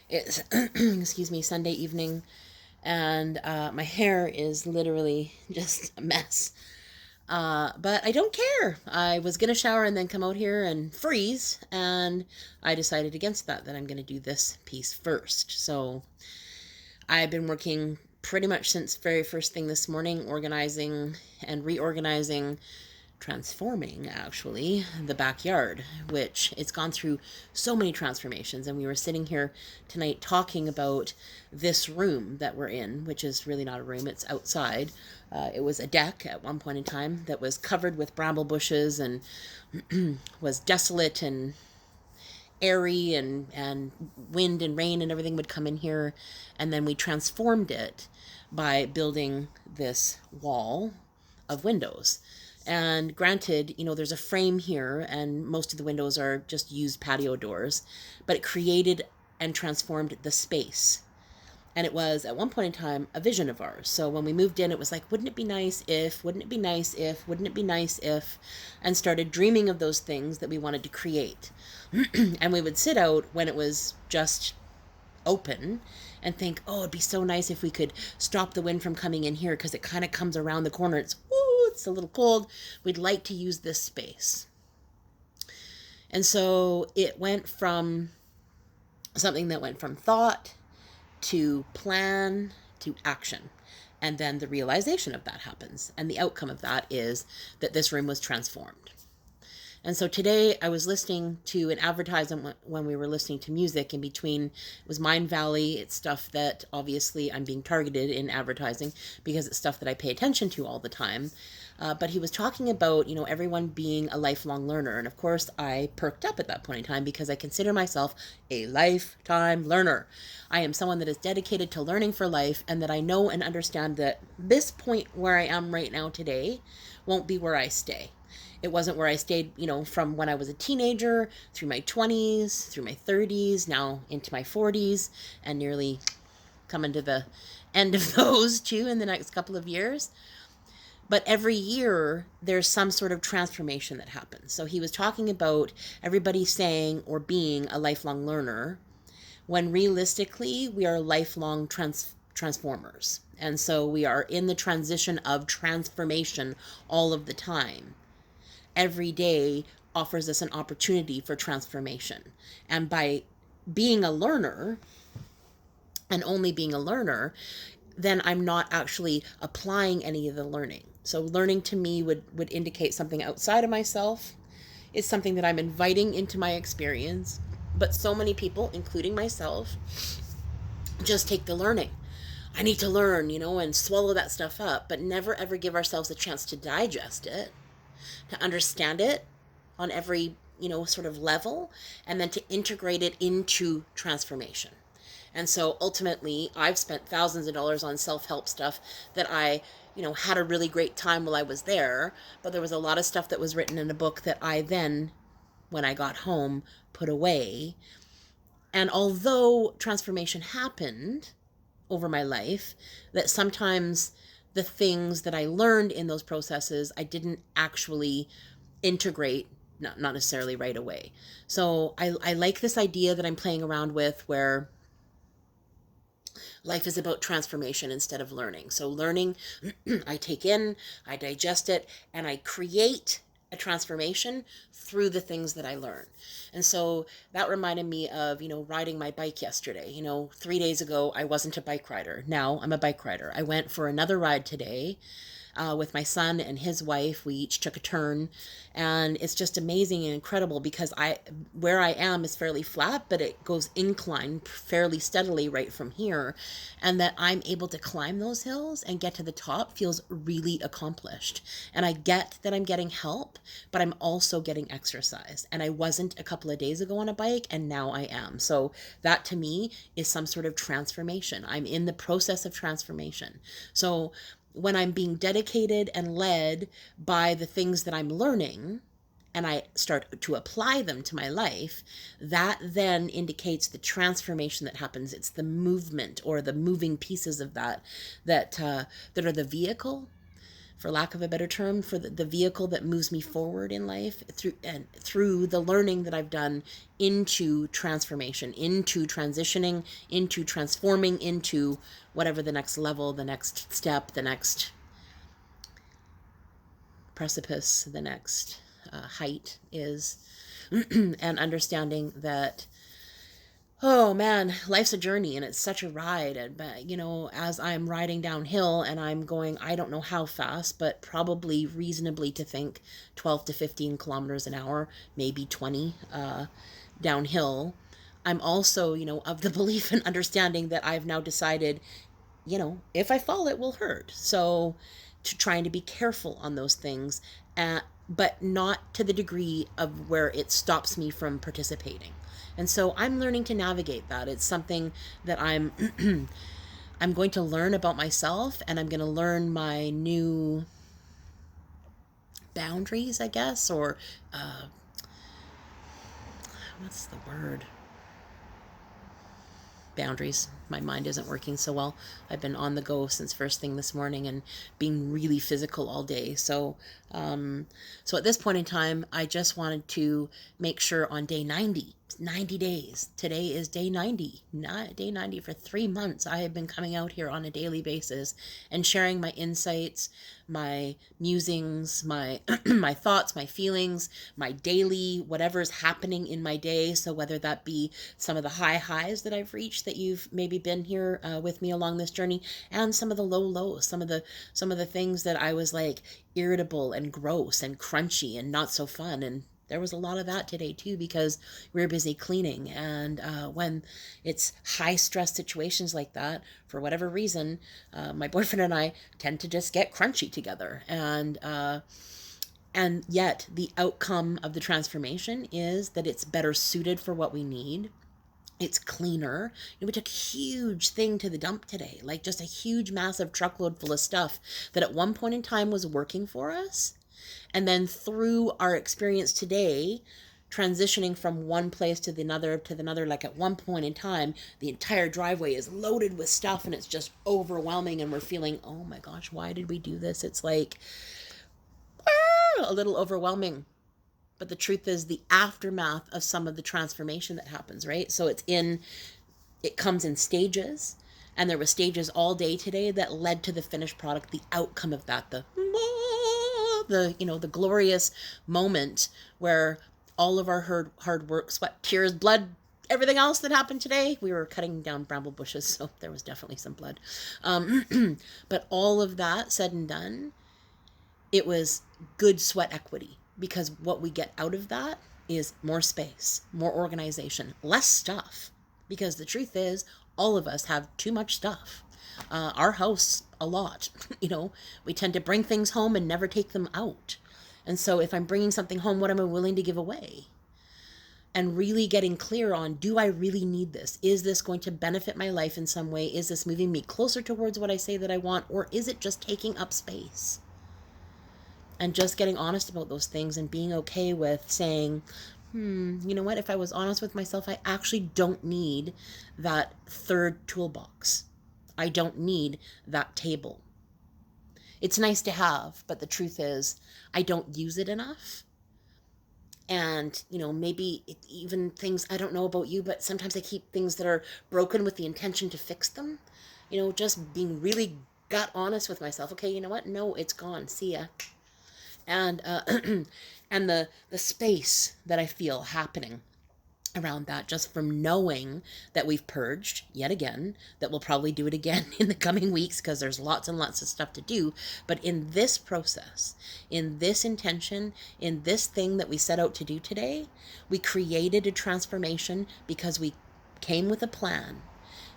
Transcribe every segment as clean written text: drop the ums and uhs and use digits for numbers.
It's, excuse me, Sunday evening, and my hair is literally just a mess. But I don't care. I was going to shower and then come out here and freeze, and I decided against that I'm going to do this piece first. So I've been working pretty much since very first thing this morning, organizing and reorganizing, transforming actually the backyard, which it's gone through so many transformations. And we were sitting here tonight talking about this room that we're in, which is really not a room, it's outside. It was a deck at one point in time that was covered with bramble bushes and was desolate and airy, and wind and rain and everything would come in here. And then we transformed it by building this wall of windows. And granted, there's a frame here, and most of the windows are just used patio doors, but it created and transformed the space. And it was, at one point in time, a vision of ours. So when we moved in, it was like, wouldn't it be nice if, wouldn't it be nice if, wouldn't it be nice if, and started dreaming of those things that we wanted to create. And we would sit out when it was just open and think, oh, it'd be so nice if we could stop the wind from coming in here because it kind of comes around the corner. It's a little cold. We'd like to use this space. And so it went from something that went from thought to plan to action. And then the realization of that happens. And the outcome of that is that this room was transformed. And so today I was listening to an advertisement when we were listening to music in between. It was Mind Valley. It's stuff that obviously I'm being targeted in advertising because it's stuff that I pay attention to all the time. But he was talking about, everyone being a lifelong learner. And of course, I perked up at that point in time because I consider myself a lifetime learner. I am someone that is dedicated to learning for life, and that I know and understand that this point where I am right now today won't be where I stay. It wasn't where I stayed, from when I was a teenager through my 20s, through my 30s, now into my 40s, and nearly coming to the end of those too in the next couple of years. But every year there's some sort of transformation that happens. So he was talking about everybody saying or being a lifelong learner, when realistically we are lifelong transformers. And so we are in the transition of transformation all of the time. Every day offers us an opportunity for transformation. And by being a learner, and only being a learner, then I'm not actually applying any of the learning. So learning to me would indicate something outside of myself. It's something that I'm inviting into my experience. But so many people, including myself, just take the learning. I need to learn, and swallow that stuff up, but never ever give ourselves a chance to digest it, to understand it on every, sort of level, and then to integrate it into transformation. And so ultimately, I've spent thousands of dollars on self-help stuff that I, had a really great time while I was there, but there was a lot of stuff that was written in a book that I then, when I got home, put away. And although transformation happened over my life, that sometimes the things that I learned in those processes, I didn't actually integrate, not necessarily right away. So I like this idea that I'm playing around with, where life is about transformation instead of learning. So learning, I take in, I digest it, and I create a transformation through the things that I learn. And so that reminded me of, riding my bike yesterday. 3 days ago, I wasn't a bike rider. Now I'm a bike rider. I went for another ride today with my son and his wife. We each took a turn, and it's just amazing and incredible because where I am is fairly flat, but it goes incline fairly steadily right from here, and that I'm able to climb those hills and get to the top feels really accomplished. And I get that I'm getting help, but I'm also getting exercise. And I wasn't a couple of days ago on a bike, and now I am. So that to me is some sort of transformation. I'm in the process of transformation. So when I'm being dedicated and led by the things that I'm learning, and I start to apply them to my life, that then indicates the transformation that happens. It's the movement or the moving pieces of that are the vehicle for lack of a better term, for the vehicle that moves me forward in life through the learning that I've done into transformation, into transitioning, into transforming, into whatever the next level, the next step, the next precipice, the next height is. And understanding that, oh man, life's a journey and it's such a ride. And, but, you know, as I'm riding downhill and I'm going, I don't know how fast, but probably reasonably to think 12 to 15 kilometers an hour, maybe 20 downhill. I'm also, you know, of the belief and understanding that I've now decided, you know, if I fall, it will hurt. So trying to be careful on those things, but not to the degree of where it stops me from participating. And so I'm learning to navigate that. It's something that I'm going to learn about myself, and I'm going to learn my new boundaries, I guess, or what's the word? Boundaries. My mind isn't working so well. I've been on the go since first thing this morning and being really physical all day. So at this point in time, I just wanted to make sure on day 90, 90 days. Today is day 90. Day 90 for 3 months. I have been coming out here on a daily basis and sharing my insights, my musings, my my thoughts, my feelings, my daily whatever's happening in my day. So whether that be some of the high highs that I've reached that you've maybe been here with me along this journey, and some of the low lows, some of the things that I was like irritable and gross and crunchy and not so fun. And there was a lot of that today too, because we were busy cleaning. And when it's high stress situations like that, for whatever reason, my boyfriend and I tend to just get crunchy together. And yet the outcome of the transformation is that it's better suited for what we need. It's cleaner. We took a huge thing to the dump today, like just a huge, massive truckload full of stuff that at one point in time was working for us. And then through our experience today, transitioning from one place to the another, like at one point in time, the entire driveway is loaded with stuff and it's just overwhelming. And we're feeling, oh my gosh, why did we do this? It's like a little overwhelming. But the truth is the aftermath of some of the transformation that happens, right? So it comes in stages, and there were stages all day today that led to the finished product, the outcome of that, the glorious moment where all of our hard work, sweat, tears, blood, everything else that happened today. We were cutting down bramble bushes, so there was definitely some blood. But all of that said and done, it was good sweat equity. Because what we get out of that is more space, more organization, less stuff. Because the truth is, all of us have too much stuff. Our house, a lot. We tend to bring things home and never take them out. And so if I'm bringing something home, what am I willing to give away? And really getting clear on, do I really need this? Is this going to benefit my life in some way? Is this moving me closer towards what I say that I want? Or is it just taking up space? And just getting honest about those things and being okay with saying, you know what, if I was honest with myself, I actually don't need that third toolbox. I don't need that table. It's nice to have, but the truth is, I don't use it enough. And, maybe even things, I don't know about you, but sometimes I keep things that are broken with the intention to fix them. Just being really gut honest with myself. Okay, you know what? No, it's gone. See ya. And and the space that I feel happening around that, just from knowing that we've purged yet again, that we'll probably do it again in the coming weeks because there's lots and lots of stuff to do. But in this process, in this intention, in this thing that we set out to do today, we created a transformation because we came with a plan.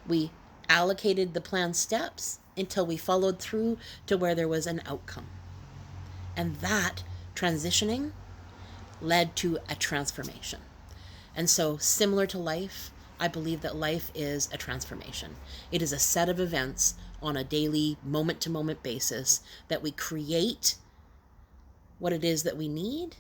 We allocated the plan steps until we followed through to where there was an outcome. And that transitioning led to a transformation. And so, similar to life, I believe that life is a transformation. It is a set of events on a daily, moment-to-moment basis that we create what it is that we need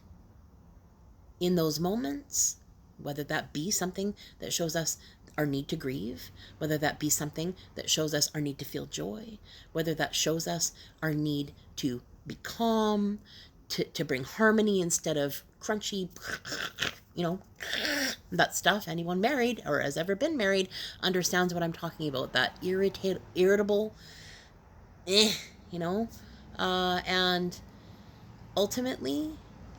in those moments, whether that be something that shows us our need to grieve, whether that be something that shows us our need to feel joy, whether that shows us our need to be calm, to bring harmony instead of crunchy, that stuff. Anyone married or has ever been married understands what I'm talking about. That irritable, you know? And ultimately,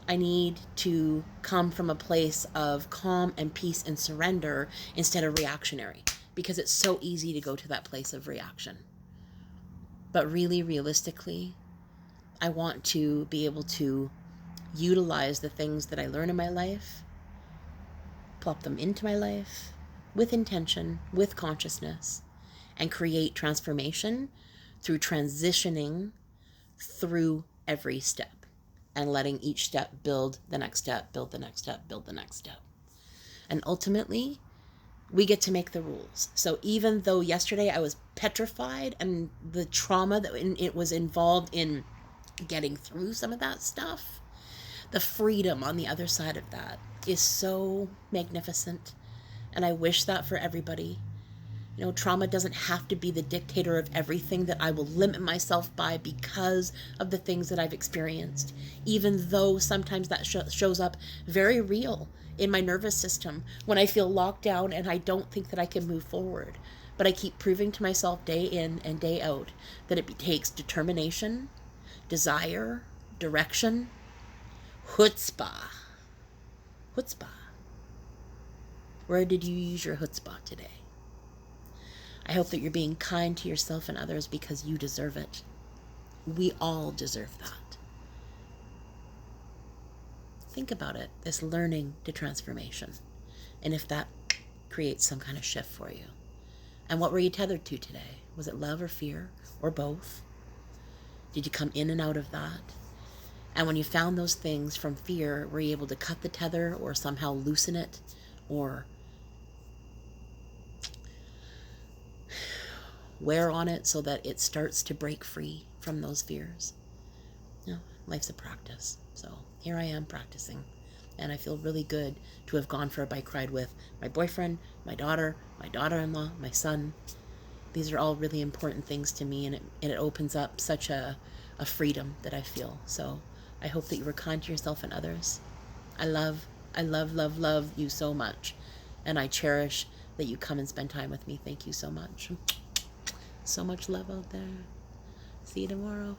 I need to come from a place of calm and peace and surrender instead of reactionary, because it's so easy to go to that place of reaction. But really, realistically, I want to be able to utilize the things that I learn in my life, plop them into my life with intention, with consciousness, and create transformation through transitioning through every step and letting each step build the next step, build the next step, build the next step. And ultimately, we get to make the rules. So even though yesterday I was petrified and the trauma that it was involved in getting through some of that stuff, the freedom on the other side of that is so magnificent. And I wish that for everybody. Trauma doesn't have to be the dictator of everything that I will limit myself by because of the things that I've experienced, even though sometimes that shows up very real in my nervous system when I feel locked down and I don't think that I can move forward. But I keep proving to myself day in and day out that it takes determination, desire, direction, chutzpah. Chutzpah. Where did you use your chutzpah today? I hope that you're being kind to yourself and others because you deserve it. We all deserve that. Think about it, this learning to transformation, and if that creates some kind of shift for you. And what were you tethered to today? Was it love or fear or both? Did you come in and out of that? And when you found those things from fear, were you able to cut the tether or somehow loosen it or wear on it so that it starts to break free from those fears? Life's a practice. So here I am practicing, and I feel really good to have gone for a bike ride with my boyfriend, my daughter, my daughter-in-law, my son. These are all really important things to me, and it opens up such a freedom that I feel. So I hope that you were kind to yourself and others. I love you so much, and I cherish that you come and spend time with me. Thank you so much. So much love out there. See you tomorrow.